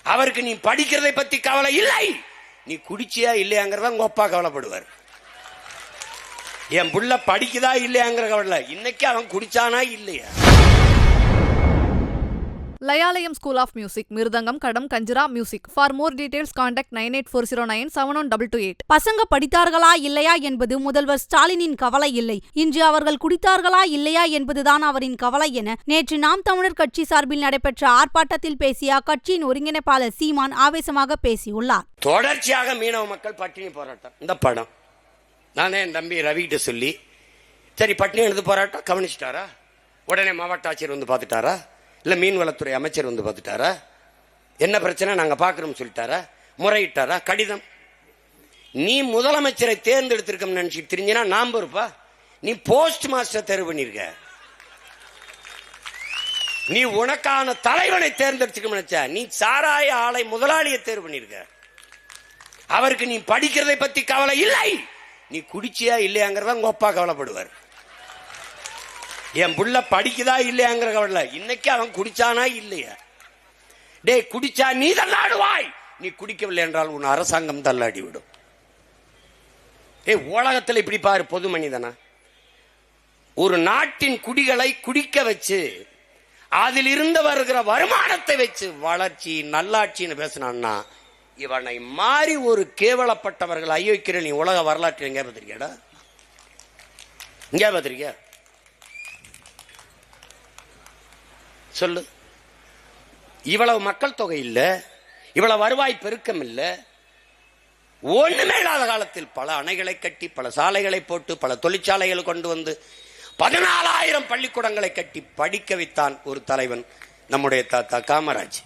அவருக்கு நீ படிக்கிறதை பத்தி கவலை இல்லை, நீ குடிச்சியா இல்லையாங்கிறத உங்க அப்பா கவலைப்படுவார். என் புள்ள படிக்குதா இல்லையாங்கிற கவலை, இன்னைக்கு அவன் குடிச்சானா இல்லையா. Layalayam school of music, mridangam, ghatam, kanjira, music. For more details contact 9840971228. பசங்க படித்தார்களா இல்லையா என்பது முதல்வர் ஸ்டாலினின் கவலை இல்லை, இன்று அவர்கள் குடித்தார்களா இல்லையா என்பதுதான் அவரின் கவலை என நேற்று நாம் தமிழர் கட்சி சார்பில் நடைபெற்ற ஆர்ப்பாட்டத்தில் பேசிய அக்கட்சியின் ஒருங்கிணைப்பாளர் சீமான் ஆவேசமாக பேசியுள்ளார். தொடர்ச்சியாக மீனவ மக்கள் பட்டினி போராட்டம். இந்த படம் நானே என் தம்பி ரவிகிட்ட சொல்லி, சரி பட்டினி எழுது போராட்டம் கவனிச்சிட்டாரா, உடனே மாவட்ட ஆட்சியர் வந்து பார்த்துட்டாரா, இல்லை மீன்வளத்துறை அமைச்சர் வந்து பார்த்துட்டாரா, என்ன பிரச்சனை நாங்கள் பார்க்குறோம் சொல்லிட்டாரா, முறையிட்டாரா, கடிதம். நீ முதலமைச்சரை தேர்ந்தெடுத்திருக்கோம் நினைச்சிட்டு தெரிஞ்சுனா நாம் பொறுப்பா? நீ போஸ்ட் மாஸ்டர் தேர்வு பண்ணிருக்க, நீ உனக்கான தலைவனை தேர்ந்தெடுத்துக்க நினைச்ச, நீ சாராய ஆலை முதலாளியை தேர்வு பண்ணிருக்க. அவருக்கு நீ படிக்கிறதை பத்தி கவலை இல்லை, நீ குடிச்சியா இல்லையாங்கிறத உங்க அப்பா கவலைப்படுவார். என் புள்ள படிக்குதா இல்லையாங்கிற கவலை, இன்னைக்கு அவன் குடிச்சானா இல்லையா. டே குடிச்சா நீ தள்ளாடுவாய், நீ குடிக்கவில்லை என்றால் உன் அரசாங்கம் தள்ளாடி விடும். உலகத்தில் இப்படி பாரு, பொது மனிதனா ஒரு நாட்டின் குடிகளை குடிக்க வச்சு அதில் இருந்து வருகிற வருமானத்தை வச்சு வளர்ச்சி நல்லாட்சின்னு பேசினான்னா, இவனை மாறி ஒரு கேவலப்பட்டவர்கள் ஐயோக்கிற நீ உலக வரலாற்று எங்க பார்த்திருக்கியாடா? இங்கே பார்த்திருக்கியா சொல்லு. இவ்வளவு மக்கள் தொகை இல்ல, இவ்வளவு வருவாய் பெருக்கம் இல்ல, ஒண்ணுமே இல்லாத காலத்தில் பல அணைகளை கட்டி, பல சாலைகளை போட்டு, பல தொழிற்சாலைகளை கொண்டு வந்து 14,000 பள்ளிக்கூடங்களை கட்டி படிக்க வைத்தான் ஒரு தலைவன், நம்முடைய தாத்தா காமராஜ்.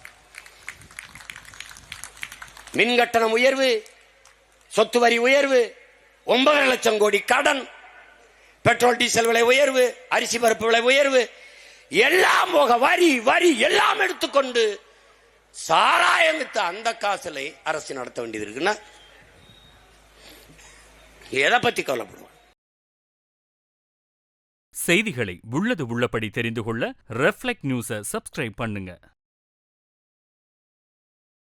மின் கட்டணம் உயர்வு, சொத்து வரி உயர்வு, 9 லட்சம் கோடி கடன், பெட்ரோல் டீசல் விலை உயர்வு, அரிசி பருப்பு விலை உயர்வு, எல்லாம் போக வரி வரி எல்லாம் எடுத்துக்கொண்டு சாராயம் வித்த அந்த காசுல அரசு நடத்த வேண்டியது இருக்குன்னா எதை பத்தி கவலைப்படுவோம்? செய்திகளை உள்ளது உள்ளபடி தெரிந்து கொள்ள ரெஃப்ளெக்ட் நியூஸை சப்ஸ்கிரைப் பண்ணுங்க.